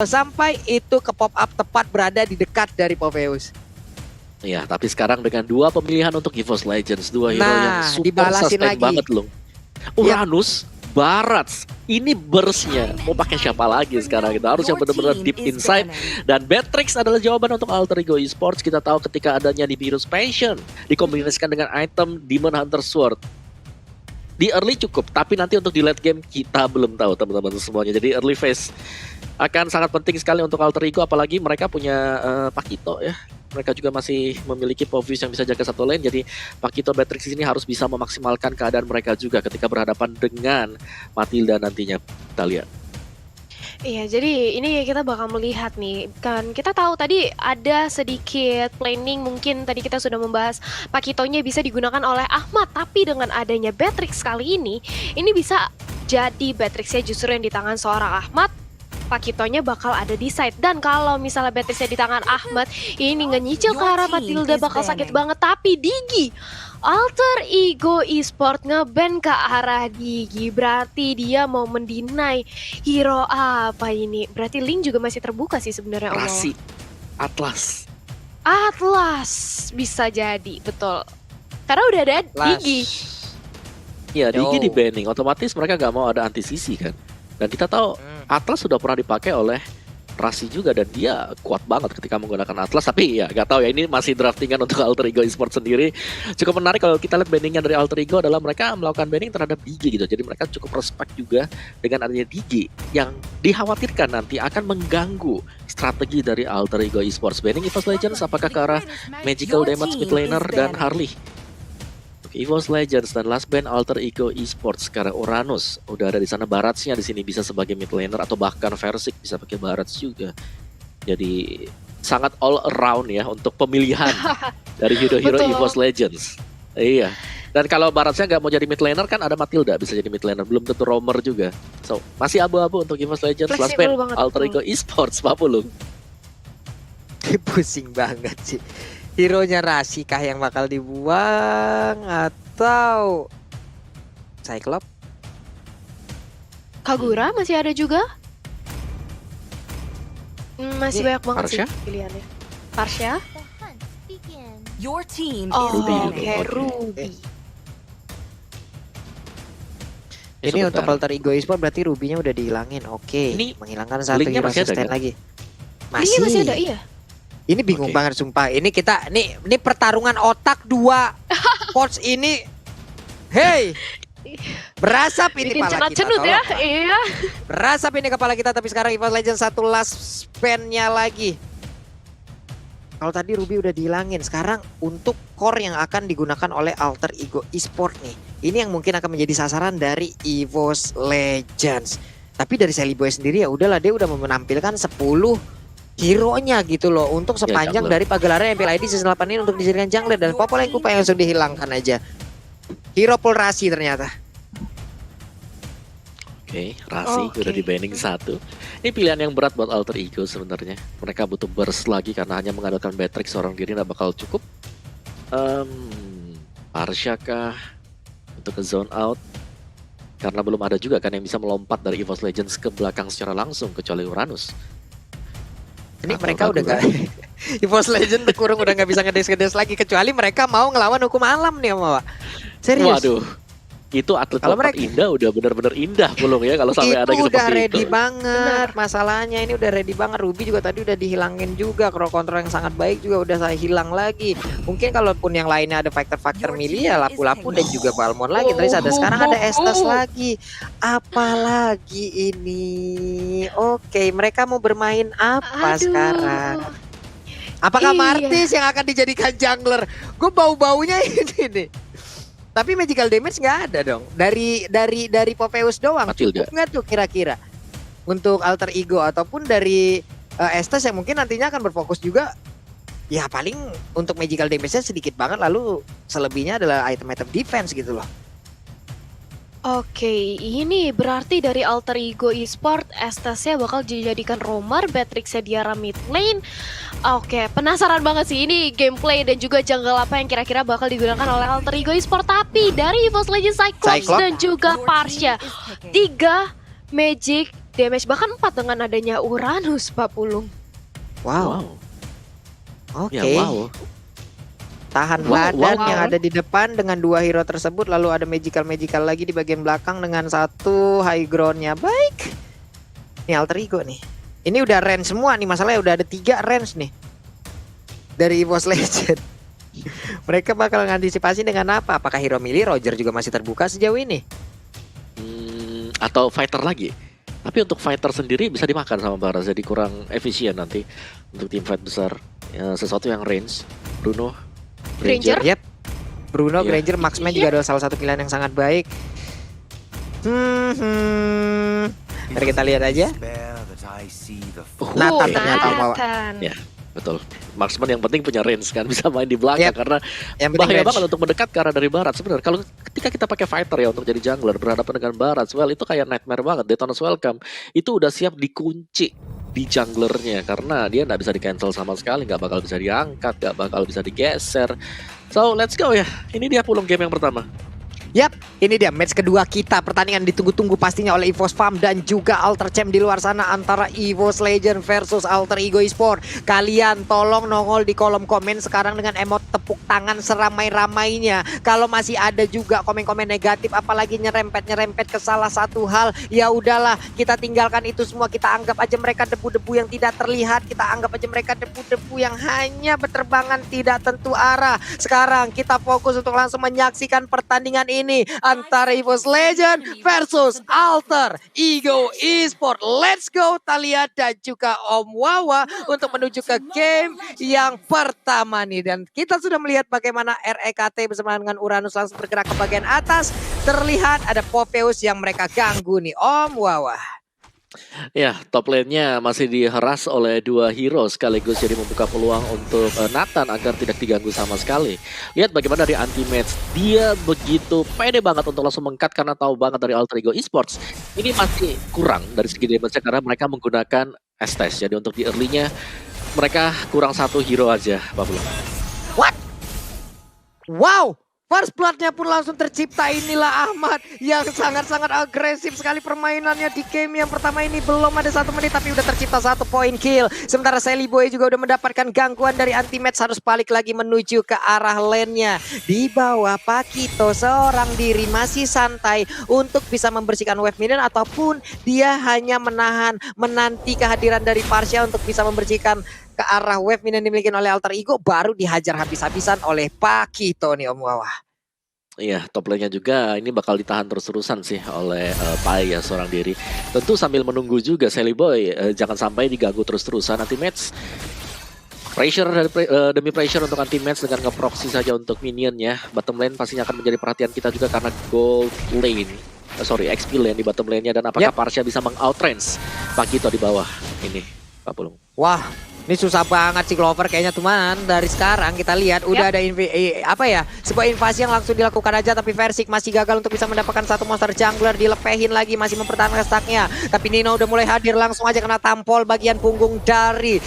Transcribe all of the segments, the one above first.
sampai itu ke pop up tepat berada di dekat dari Popheus. Iya, tapi sekarang dengan dua pemilihan untuk EVOS Legends, dua hero yang super dibalasin sustain lagi banget loh. Uranus, Barats, ini burstnya. Mau pakai siapa lagi sekarang? Kita harus yang benar-benar deep inside. Dan Beatrix adalah jawaban untuk Alter Ego Esports. Kita tahu ketika adanya di Virus Passion dikombinasikan dengan item Demon Hunter Sword. Di early cukup, tapi nanti untuk di late game kita belum tahu teman-teman semuanya. Jadi early phase akan sangat penting sekali untuk Alter Ego, apalagi mereka punya Pakito ya. Mereka juga masih memiliki Popheus yang bisa jaga satu lane. Jadi Pakito Beatrix ini harus bisa memaksimalkan keadaan mereka juga ketika berhadapan dengan Matilda nantinya. Kita lihat. Iya, jadi ini kita bakal melihat nih, kan kita tahu tadi ada sedikit planning, mungkin tadi kita sudah membahas Pakitonya bisa digunakan oleh Ahmad, tapi dengan adanya Beatrix kali ini bisa jadi Beatrixnya justru yang di tangan seorang Ahmad, Pakitonya bakal ada di side. Dan kalau misalnya Beatrixnya di tangan Ahmad, ini ngenyicil ke arah Matilda bakal sakit banget, tapi Digi Alter Ego Esports nge-ban ke arah Digi, berarti dia mau mendinai hero apa ini? Berarti link juga masih terbuka sih sebenarnya. Rasi, Atlas bisa jadi, betul. Karena udah ada Digi. Iya, Digi di banning, otomatis mereka gak mau ada anti-CC kan. Dan kita tahu Atlas sudah pernah dipakai oleh Rasi juga, dan dia kuat banget ketika menggunakan Atlas. Tapi ya gak tahu ya, ini masih draftingan untuk Alter Ego Esports sendiri. Cukup menarik kalau kita lihat banningnya dari Alter Ego adalah mereka melakukan banning terhadap Digi gitu. Jadi mereka cukup respect juga dengan adanya Digi yang dikhawatirkan nanti akan mengganggu strategi dari Alter Ego Esports. Banning EVOS Legends apakah ke arah Magical Damage mid laner dan Harley? EVOS Legends dan last ban Alter Ego Esports sekarang Uranus udah ada di sana. Baratsnya di sini bisa sebagai mid laner atau bahkan Versik bisa pakai Barats juga. Jadi sangat all around ya untuk pemilihan dari hero-hero EVOS Legends. Iya. Dan kalau Baratsnya nggak mau jadi mid laner kan ada Matilda bisa jadi mid laner, belum tentu roamer juga. So masih abu-abu untuk EVOS Legends. Last ban Alter Ego Esports, Papulung. Pusing banget sih. Hero-nya Rasi kah yang bakal dibuang atau Cyclops? Kagura masih ada juga. Masih banyak banget Parsha? sih pilihannya. Parsha? Your team Ruby. Ini untuk Alter Ego Esports berarti Ruby-nya udah dihilangin. Oke, Ini menghilangkan satu linknya hero masih ada sustain kan? lagi. Masih ada, iya. Ini bingung banget sumpah. Ini kita ini pertarungan otak dua coach ini. Hey. Berasap ini Bikin kepala kita. cenut ya. Iya. Berasap ini kepala kita, tapi sekarang EVOS Legends satu last spin-nya lagi. Kalau tadi Ruby udah dihilangin, sekarang untuk core yang akan digunakan oleh Alter Ego Esports nih. Ini yang mungkin akan menjadi sasaran dari EVOS Legends. Tapi dari Sally Boy sendiri ya udahlah, dia udah menampilkan 10 hero-nya gitu loh untuk sepanjang dari pagelaran MPL ID season 8 ini untuk dijadikan jungler, dan Popol yang Kupa yang sudah dihilangkan aja. Hero pool Rasi ternyata. Oke, Rasi udah di banning satu. Ini pilihan yang berat buat Alter Ego sebenarnya. Mereka butuh burst lagi karena hanya mengandalkan Beatrix seorang diri nggak bakal cukup. Parsha kah untuk ke zone out? Karena belum ada juga kan yang bisa melompat dari EVOS Legends ke belakang secara langsung kecuali Uranus. Ini mereka udah gak EVOS Legends kurang udah gak bisa ngedes lagi, kecuali mereka mau ngelawan hukum alam nih sama Pak. Serius. Waduh, itu atlet kalau lompat indah udah bener-bener indah belum ya kalau sampai ada itu gitu udah seperti ready itu. banget. Masalahnya ini udah ready banget. Ruby juga tadi udah dihilangin juga. Crowd control yang sangat baik juga udah saya hilang lagi. Mungkin kalaupun yang lainnya ada faktor-faktor milih ya lapu-lapu dan juga Balmond lagi. Terus ada sekarang ada Estes lagi. Apalagi ini. Oke, mereka mau bermain apa sekarang? Apakah Martis yang akan dijadikan jungler? Gue bau-baunya ini nih. Tapi magical damage nggak ada dong. Dari Popheus doang. Cukup nggak tuh kira-kira untuk Alter Ego ataupun dari Estes yang mungkin nantinya akan berfokus juga. Ya paling untuk magical damage-nya sedikit banget, lalu selebihnya adalah item-item defense gitu loh. Oke, ini berarti dari Alter Ego Esports, Estesnya bakal dijadikan roamer, Beatrixnya Diara mid lane. Oke, penasaran banget sih ini gameplay dan juga jungle apa yang kira-kira bakal digunakan oleh Alter Ego Esports. Tapi dari EVOS Legends Cyclops dan juga Parsha, 3 Magic damage, bahkan 4 dengan adanya Uranus, Pak Pulung. Wow. Oke. Ya wow. Tahan Wow, badan wow. yang ada di depan dengan 2 hero tersebut, lalu ada magical lagi di bagian belakang dengan 1 high groundnya. Baik. Ini alter ego nih. Ini udah range semua nih, masalahnya udah ada 3 range nih dari EVOS Legend. Mereka bakal ngantisipasi dengan apa? Apakah hero melee? Roger juga masih terbuka sejauh ini. Atau fighter lagi. Tapi untuk fighter sendiri bisa dimakan sama Baras, jadi kurang efisien nanti untuk tim fight besar. Ya, sesuatu yang range. Bruno, Granger? Yep. Bruno, Iya. Granger, Marksman juga adalah salah satu pilihan yang sangat baik. Mari kita lihat aja. Nathan ternyata mau. Nathan. Ya. Betul. Marksman yang penting punya range kan, bisa main di belakang Yep. karena Yang penting bahaya range. banget untuk mendekat ke arah dari barat. Sebenarnya kalau ketika kita pakai fighter ya untuk jadi jungler berhadapan dengan barat, well itu kayak nightmare banget. Detona's Welcome itu udah siap dikunci di junglernya karena dia nggak bisa di cancel sama sekali, nggak bakal bisa diangkat, nggak bakal bisa digeser. So let's go ya. Ini dia Pulung game yang pertama. Yap, ini dia match kedua kita. Pertandingan ditunggu-tunggu pastinya oleh EVOS Farm dan juga Alter Champ di luar sana antara EVOS Legend versus Alter Ego Esport. Kalian tolong nongol di kolom komen sekarang dengan emot tepuk tangan seramai-ramainya. Kalau masih ada juga komen-komen negatif apalagi nyerempet-nyerempet ke salah satu hal, ya udahlah, kita tinggalkan itu semua. Kita anggap aja mereka debu-debu yang tidak terlihat. Kita anggap aja mereka debu-debu yang hanya berterbangan tidak tentu arah. Sekarang kita fokus untuk langsung menyaksikan pertandingan ini antara EVOS Legend versus Alter Ego Esport. Let's go Talia dan juga Om Wawa untuk menuju ke game yang pertama nih. Dan kita sudah melihat bagaimana REKT bersama dengan Uranus langsung bergerak ke bagian atas. Terlihat ada Popheus yang mereka ganggu nih Om Wawa. Ya, top lane-nya masih diheras oleh 2 hero sekaligus jadi membuka peluang untuk Nathan agar tidak diganggu sama sekali. Lihat bagaimana dari anti-match, dia begitu pede banget untuk langsung meng-cut karena tahu banget dari Alter Ego Esports. Ini masih kurang dari segi damage karena mereka menggunakan Estes. Jadi untuk di early-nya mereka kurang 1 hero aja, Pak Pulung. What? Wow! First blood-nya pun langsung tercipta. Inilah Ahmad yang sangat-sangat agresif sekali permainannya di game yang pertama ini. Belum ada 1 menit tapi udah tercipta 1 point kill. Sementara Sally Boy juga udah mendapatkan gangguan dari anti-match, harus balik lagi menuju ke arah lane-nya. Di bawah Pakito seorang diri masih santai untuk bisa membersihkan wave minion ataupun dia hanya menanti kehadiran dari Parsha untuk bisa membersihkan ke arah wave minion dimiliki oleh Alter Ego, baru dihajar habis-habisan oleh Pakito nih Om Wawa. Iya, top lane-nya juga ini bakal ditahan terus-terusan sih oleh Pai ya seorang diri. Tentu sambil menunggu juga Sally Boy jangan sampai diganggu terus-terusan anti-match. Pressure demi pressure untuk anti-match dengan nge-proxy saja untuk minionnya. Bottom lane pastinya akan menjadi perhatian kita juga karena gold lane. XP lane di bottom lane-nya dan apakah Parsha bisa meng-outrange Pakito di bawah ini, Pak Pulung. Wah, ini susah banget sih Clover kayaknya, teman. Dari sekarang kita lihat udah ada sebuah invasi yang langsung dilakukan aja, tapi Versik masih gagal untuk bisa mendapatkan 1 monster jungler. Dilepehin lagi, masih mempertahankan stacknya. Tapi Nino udah mulai hadir, langsung aja kena tampol bagian punggung dari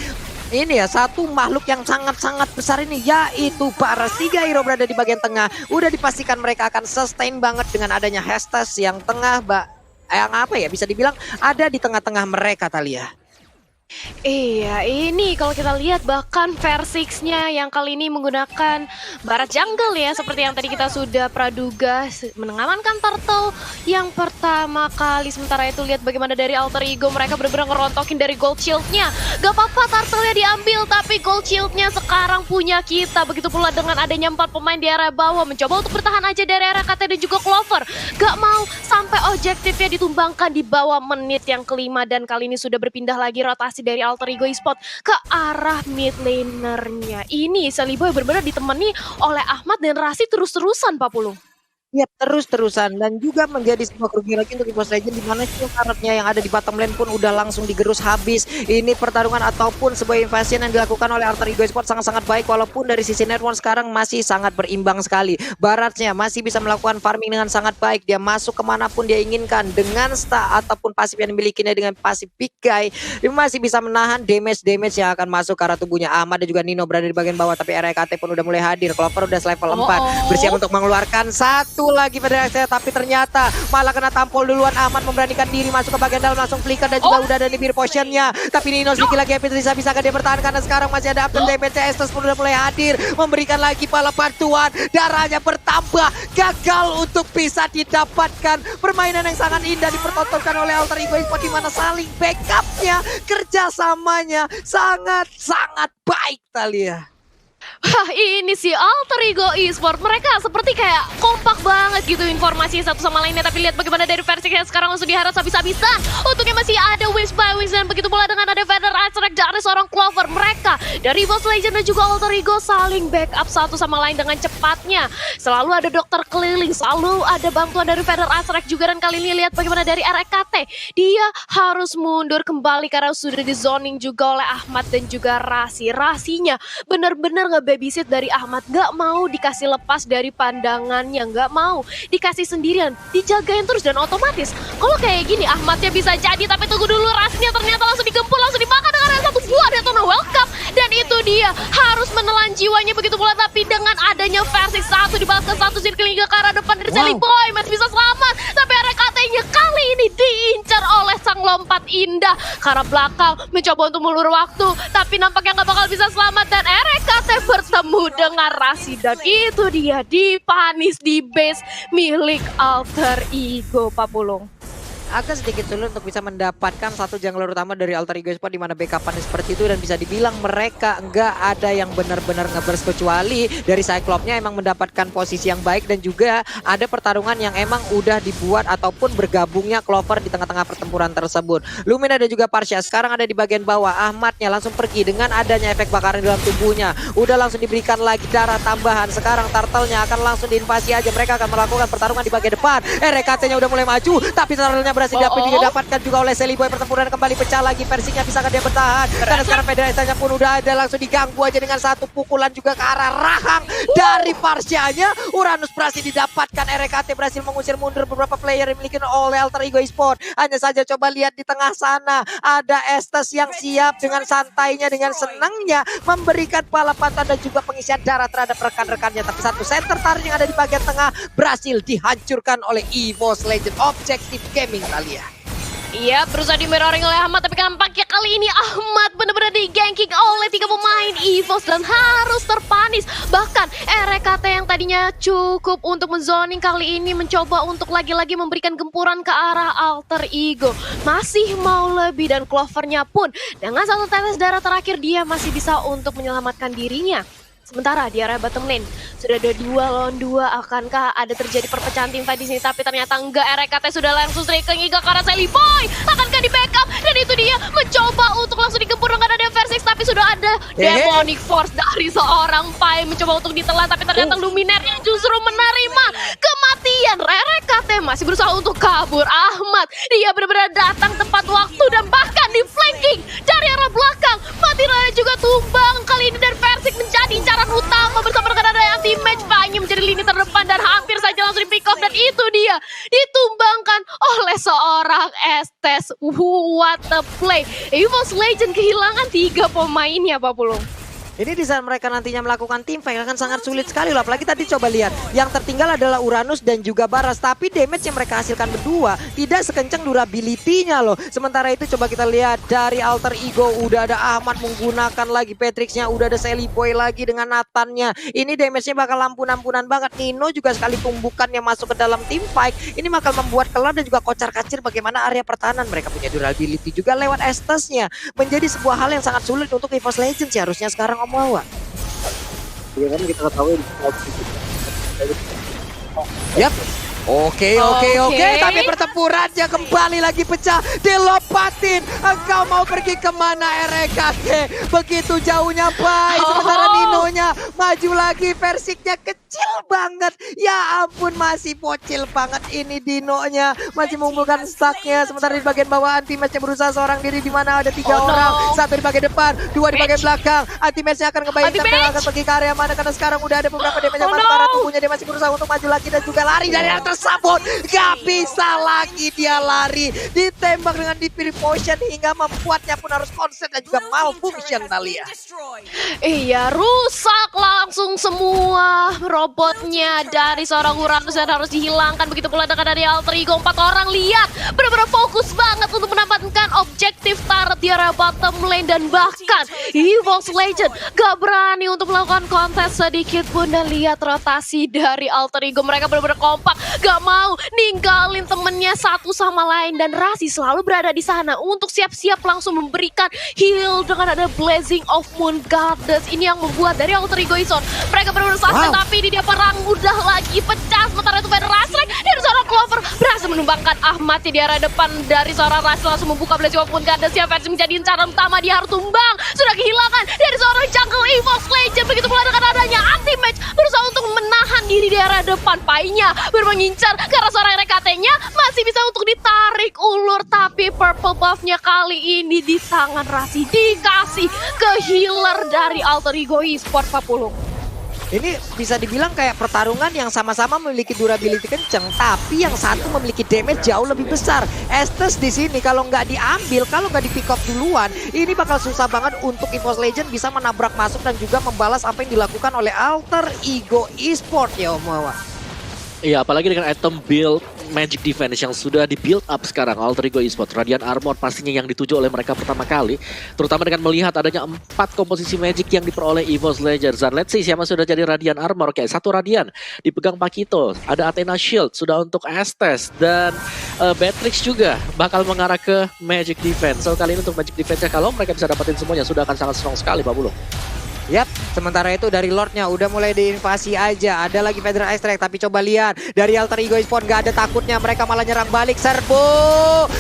ini ya, satu makhluk yang sangat-sangat besar ini, yaitu Baras. 3 hero berada di bagian tengah. Udah dipastikan mereka akan sustain banget dengan adanya Hestes yang tengah, yang apa ya, bisa dibilang ada di tengah-tengah mereka, Talia. Iya, ini kalau kita lihat bahkan Versix-nya yang kali ini menggunakan Barat Jungle ya, seperti yang tadi kita sudah praduga, mengamankan Turtle yang pertama kali. Sementara itu lihat bagaimana dari Alter Ego, mereka benar-benar ngerontokin dari gold shield-nya. Gak apa-apa Turtle-nya diambil, tapi gold shield-nya sekarang punya kita. Begitu pula dengan adanya 4 pemain di area bawah, mencoba untuk bertahan aja dari area KT dan juga Clover. Gak mau sampai objektifnya ditumbangkan di bawah menit yang kelima, dan kali ini sudah berpindah lagi rotasi dari Alter Ego Esport ke arah mid laner-nya. Ini Sally Boy benar-benar ditemani oleh Ahmad dan Rasi terus-terusan, Pak Pulung. Ya, terus-terusan, dan juga menjadi sebuah kerugian lagi untuk EVOS Legend, di mana karetnya yang ada di bottom lane pun udah langsung digerus habis. Ini pertarungan ataupun sebuah invasi yang dilakukan oleh Alter Ego Esport sangat-sangat baik, walaupun dari sisi network sekarang masih sangat berimbang sekali. Baratnya masih bisa melakukan farming dengan sangat baik, dia masuk kemanapun dia inginkan dengan star ataupun pasif yang dimilikinya dengan pasif big guy. Dia masih bisa menahan damage yang akan masuk ke arah tubuhnya. Ahmad dan juga Nino berada di bagian bawah, tapi REKT pun udah mulai hadir. Clover udah level 4, bersiap untuk mengeluarkan 1 satu lagi Federasi, tapi ternyata malah kena tampol duluan. Ahmad memberanikan diri masuk ke bagian dalam, langsung flicker dan juga udah ada nih bir potionnya. Tapi Nino sedikit lagi bisa dia bertahan karena sekarang masih ada after damage. Estes pun udah mulai hadir, memberikan lagi pala bantuan. Darahnya bertambah, gagal untuk bisa didapatkan. Permainan yang sangat indah dipertontonkan oleh Alter Ego Esports, di mana saling backupnya, kerjasamanya sangat baik Thalia. Wah, ini sih Alter Ego Esports, mereka seperti kayak kompak banget gitu informasi satu sama lainnya. Tapi lihat bagaimana dari versi yang sekarang langsung diharas habis-habisan. Untungnya masih ada Wings by Wings, dan begitu pula dengan ada Feather Azrek dari seorang Clover. Mereka dari EVOS Legend dan juga Alter Ego saling backup satu sama lain dengan cepatnya. Selalu ada dokter keliling, selalu ada bantuan dari Feather Azrek juga. Dan kali ini lihat bagaimana dari RKT, dia harus mundur kembali karena sudah di zoning juga oleh Ahmad dan juga Rasi. Rasinya bener-bener nge-babysit dari Ahmad, gak mau dikasih lepas dari pandangannya, gak mau dikasih sendirian, dijagain terus. Dan otomatis kalau kayak gini Ahmadnya bisa jadi, tapi tunggu dulu, Rasnya ternyata langsung digempur, langsung dimakan dengan satu buah Detona Welcome. Dan itu dia harus menelan jiwanya begitu pula, tapi dengan adanya versi satu dibalaskan satu circling ke arah depan dari Sally Boy masih bisa selamat. Tapi RKT-nya kali ini diincar oleh sang lompat indah ke arah belakang, mencoba untuk mengulur waktu, tapi nampaknya gak bakal bisa selamat. Dan RKT bertemu dengan Rasi, dan itu dia dipanis di base milik Alter Ego, Pak Pulung. Agak sedikit sulit untuk bisa mendapatkan satu jungler utama dari Alter Ego Esports, di mana backupannya seperti itu, dan bisa dibilang mereka nggak ada yang benar-benar nge-burst, kecuali dari Cyclops-nya emang mendapatkan posisi yang baik, dan juga ada pertarungan yang emang udah dibuat ataupun bergabungnya Clover di tengah-tengah pertempuran tersebut. Lumina dan juga Parsha sekarang ada di bagian bawah. Ahmadnya langsung pergi dengan adanya efek bakaran dalam tubuhnya. Udah langsung diberikan lagi darah tambahan. Sekarang Turtle-nya akan langsung diinvasi aja. Mereka akan melakukan pertarungan di bagian depan. RKT-nya udah mulai maju, tapi Turtle-nya berhasil didapatkan juga oleh Sally Boy. Pertempuran kembali pecah lagi, versinya bisakah dia bertahan? Karena sekarang Federasinya pun udah ada, langsung diganggu aja dengan satu pukulan juga ke arah rahang dari Parsianya. Uranus berhasil didapatkan, RKT berhasil mengusir mundur beberapa player yang dimiliki oleh Alter Ego Esports. Hanya saja coba lihat di tengah sana, ada Estes yang siap dengan santainya, dengan senangnya memberikan bala bantuan dan juga pengisian darah terhadap rekan-rekannya. Tapi satu center tarik yang ada di bagian tengah berhasil dihancurkan oleh EVOS Legend Objective Gaming Thalia. Iya, berusaha di mirroring oleh Ahmad, tapi nampaknya kali ini Ahmad benar-benar di-ganking oleh 3 pemain EVOS dan harus terpanis. Bahkan RKT yang tadinya cukup untuk menzoning kali ini mencoba untuk lagi-lagi memberikan gempuran ke arah Alter Ego. Masih mau lebih, dan Clovernya pun dengan satu tetes darah terakhir dia masih bisa untuk menyelamatkan dirinya. Sementara di area bottom lane sudah ada 2 lawan 2. Akankah ada terjadi perpecahan tim fight di sini? Tapi ternyata enggak. RKT sudah langsung striking ke arah Sally Boy. Akankah di backup? Dan itu dia mencoba untuk langsung digempur dengan ada Versis, tapi sudah ada Demonic Force dari seorang Pai mencoba untuk ditelan, tapi ternyata Luminaire justru menerima kematian. RKT masih berusaha untuk kabur. Ahmad, dia benar-benar datang tepat waktu dan bahkan di flanking dari arah belakang. Matiraya juga tumbang kali ini, dan Versik menjadi incaran utama bersama dengan ada anti-match. Pai menjadi lini terdepan dan hampir saja langsung di pick off, dan itu dia ditumbangkan oleh seorang Estes. What a play. EVOS Legend kehilangan 3 pemainnya, Pak Pulung. Ini di saat mereka nantinya melakukan tim fight akan sangat sulit sekali loh. Apalagi tadi coba lihat, yang tertinggal adalah Uranus dan juga Baras. Tapi damage yang mereka hasilkan berdua tidak sekencang durability-nya loh. Sementara itu coba kita lihat dari Alter Ego, udah ada Ahmad menggunakan lagi Patricksnya, udah ada Sally Boy lagi dengan Nathannya. Ini damage-nya bakal ampun-ampunan banget. Nino juga sekali tumbukan yang masuk ke dalam tim fight. Ini bakal membuat kelar dan juga kocar-kacir bagaimana area pertahanan. Mereka punya durability juga lewat Estes-nya. Menjadi sebuah hal yang sangat sulit untuk EVOS Legends sih harusnya sekarang Om Wawa. Ya kan kita ketahui. Yap. Oke. Tapi pertempurannya kembali lagi pecah. Dilopatin. Engkau mau pergi kemana RKT? Begitu jauhnya Pai. Sementara Ninonya maju lagi. Versiknya kecil banget. Ya ampun, masih bocil banget ini Dinonya. Masih mengumpulkan stacknya. Sementara di bagian bawah anti-matchnya berusaha seorang diri, di mana ada 3 orang. 1 di bagian depan, 2 di bagian belakang. Anti-matchnya akan ngebayangkan dan akan pergi ke area mana, karena sekarang udah ada beberapa damage yang masuk ke arah tubuhnya. Dia masih berusaha untuk maju lagi dan juga lari dari arah tersabut. Gak bisa lagi dia lari. Ditembak dengan Divine Potion hingga membuatnya pun harus konsen dan juga malfunction Thalia. Iya, rusak langsung semua robotnya dari seorang Uranus dan harus dihilangkan. Begitu pula dengan dari Alter Ego, 4 orang lihat benar-benar fokus banget untuk mendapatkan objektif turret di area bottom lane. Dan bahkan EVOS Legend gak berani untuk melakukan kontes sedikit pun. Dan lihat rotasi dari Alter Ego, mereka benar-benar kompak, gak mau ninggalin temennya satu sama lain. Dan Rasi selalu berada di sana untuk siap-siap langsung memberikan heal dengan ada Blazing of Moon Goddess. Ini yang membuat dari Alter Ego Ison mereka benar-benar suspend, tapi ini dia perang udah lagi pecah. Sementara itu Rasrek dari seorang Clover berhasil menumbangkan Ahmad di area depan dari seorang Rasi, langsung membuka Blazing of Moon Goddess yang versi menjadi incaran utama. Dia harus tumbang, sudah kehilangan dari seorang jungle EVOS Legend. Begitu pula dengan adanya anti-match berusaha untuk menahan diri di area depan. Painya bermengincar karena seorang RKT-nya masih bisa untuk ditarik ulur, tapi purple buff-nya kali ini di tangan Rasi dikasih ke healer dari Alter Ego Esports Papulung. Ini bisa dibilang kayak pertarungan yang sama-sama memiliki durability kenceng, tapi yang satu memiliki damage jauh lebih besar. Estes di sini kalau nggak diambil, kalau nggak di pick up duluan, ini bakal susah banget untuk EVOS Legend bisa menabrak masuk dan juga membalas apa yang dilakukan oleh Alter Ego Esports ya Om Wawa. Iya, apalagi dengan item build Magic Defense yang sudah di build up sekarang Alter Ego Esports. Radiant Armor pastinya yang dituju oleh mereka pertama kali, terutama dengan melihat adanya 4 komposisi Magic yang diperoleh EVOS Legends. Dan let's see siapa sudah jadi Radiant Armor. Oke, 1 Radiant dipegang Pakito, ada Athena Shield sudah untuk Estes, dan Beatrix juga bakal mengarah ke Magic Defense. So kali ini untuk Magic Defense-nya kalau mereka bisa dapetin semuanya sudah akan sangat strong sekali Pak Bulung. Yap, sementara itu dari Lordnya udah mulai diinvasi aja. Ada lagi Federal Extract, tapi coba lihat dari Alter Ego Esports gak ada takutnya. Mereka malah nyerang balik, serbu.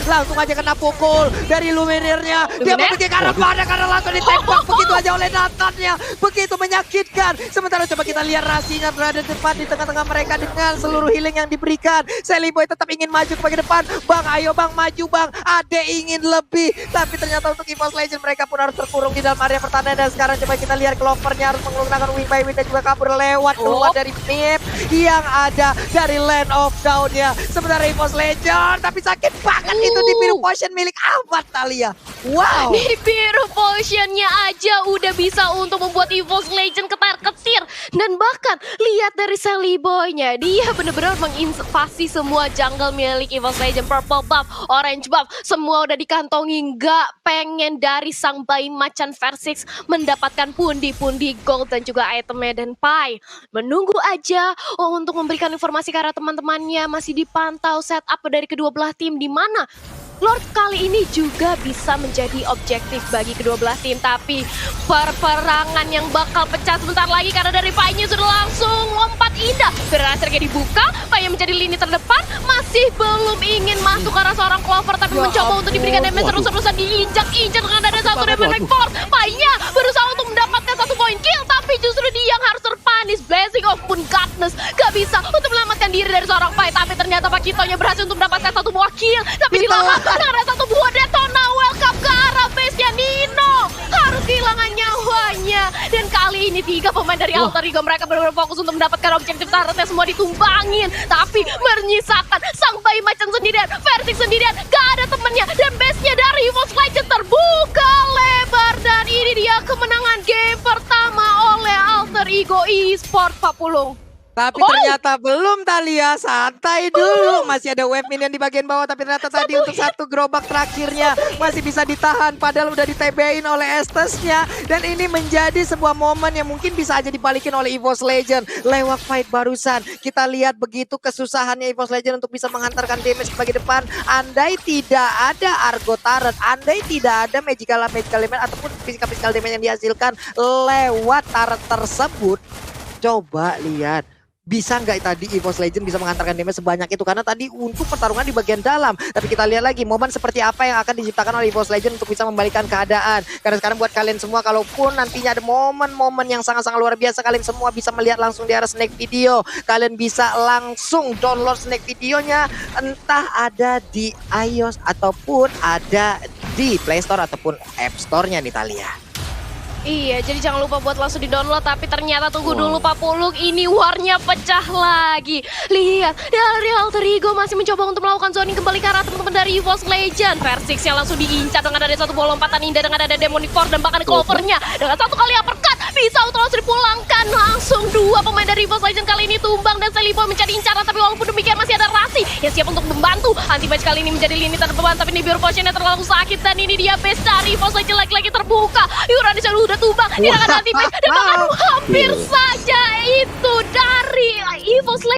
Langsung aja kena pukul dari Luminirnya. Dia memiliki arah pada karena langsung ditembak begitu aja oleh Nathannya. Begitu menyakitkan. Sementara coba kita lihat Rasinya berada di depan di tengah-tengah mereka dengan seluruh healing yang diberikan. Sally Boy tetap ingin maju ke bagian depan. Bang, ayo bang, maju bang. Ade ingin lebih. Tapi ternyata untuk EVOS Legend mereka pun harus terkurung di dalam area pertahanan. Dan sekarang coba kita lihat Clovernya harus menggunakan wing by wing dan juga kabur lewat keluar dari map yang ada dari Land of Down-nya. Sementara EVOS Legend, tapi sakit banget itu di biru potion milik Ahmad Thalia. Wow. Di biru potionnya aja udah bisa untuk membuat EVOS Legend ketar-ketir. Dan bahkan lihat dari Sally Boy-nya, dia benar-benar menginvasi semua jungle milik EVOS Legend. Purple buff, orange buff, semua udah dikantongi. Nggak pengen dari sang bayi macan Versix mendapatkan pundi-pundi gold dan juga itemnya. Dan Pai menunggu aja untuk memberikan informasi karena teman-temannya masih dipantau setup dari kedua belah tim, di mana Lord kali ini juga bisa menjadi objektif bagi kedua belah tim. Tapi perperangan yang bakal pecah sebentar lagi karena dari Pai-nya sudah langsung lompat indah. Berhasilnya dibuka, Pai-nya menjadi lini terdepan, masih belum ingin masuk ke arah seorang Clover, tapi mencoba untuk diberikan damage terus-terusan, diinjak-injak dengan ada satu damage force. Pai-nya berusaha untuk mendapatkan 1 poin kill, tapi justru dia yang harus terpanis. Blazing of Moon Goddess gak bisa untuk menyelamatkan diri dari seorang Pai, tapi ternyata Pakitonya berhasil untuk mendapatkan 1 buah kill, tapi dilakukan dengan 1 buah detona. Welcome ke arah base-nya Nino, harus kehilangan nyawanya. Dan kali ini 3 pemain dari Alter Ego mereka benar-benar fokus untuk mendapatkan objektif turretnya, semua ditumbangin, tapi menyisakan sang bayi macan sendirian, Versix sendirian, gak ada temennya. Dan base-nya dari EVOS Legend terbuka lebar, dan ini dia kemenangan game pertama oleh Alter Ego Esports Papulung. Tapi ternyata belum Thalia, santai dulu. Masih ada wave minion di bagian bawah, tapi ternyata tadi untuk 1 gerobak terakhirnya masih bisa ditahan. Padahal udah di-TB-in oleh Estesnya. Dan ini menjadi sebuah momen yang mungkin bisa aja dibalikin oleh EVOS Legend. Lewat fight barusan, kita lihat begitu kesusahannya EVOS Legend untuk bisa menghantarkan damage ke bagian depan. Andai tidak ada Argo Turret, andai tidak ada magical damage ataupun physical damage yang dihasilkan lewat turret tersebut. Coba lihat, bisa nggak tadi EVOS Legend bisa menghantarkan damage sebanyak itu, karena tadi untuk pertarungan di bagian dalam. Tapi kita lihat lagi momen seperti apa yang akan diciptakan oleh EVOS Legend untuk bisa membalikan keadaan. Karena sekarang buat kalian semua, kalaupun nantinya ada momen-momen yang sangat-sangat luar biasa, kalian semua bisa melihat langsung di arah Snake Video. Kalian bisa langsung download Snake Videonya, entah ada di iOS ataupun ada di Play Store ataupun App Store-nya nih Thalia. Iya, jadi jangan lupa buat langsung di-download. Tapi ternyata tunggu dulu Pak Pulung, ini warnya pecah lagi. Lihat, dari Alter Ego masih mencoba untuk melakukan zoning kembali ke arah teman-teman dari EVOS Legend. Versix yang langsung diincar dengan ada 1 bola lompatan indah, dengan ada Demonic Force dan bahkan Clovernya dengan 1 kali uppercut bisa untuk langsung langsung dua pemain dari Evos Legend kali ini tumbang dan Selipo mencari incaran, tapi walaupun demikian masih ada Rasi yang siap untuk membantu. Anti-match kali ini menjadi lini terdepan, tapi ini Pure Potion-nya terlalu sakit dan ini dia base dari Evos Legend lagi-lagi terbuka. Yura di sana udah tumbang, tidak ada anti-match dan bahkan hampir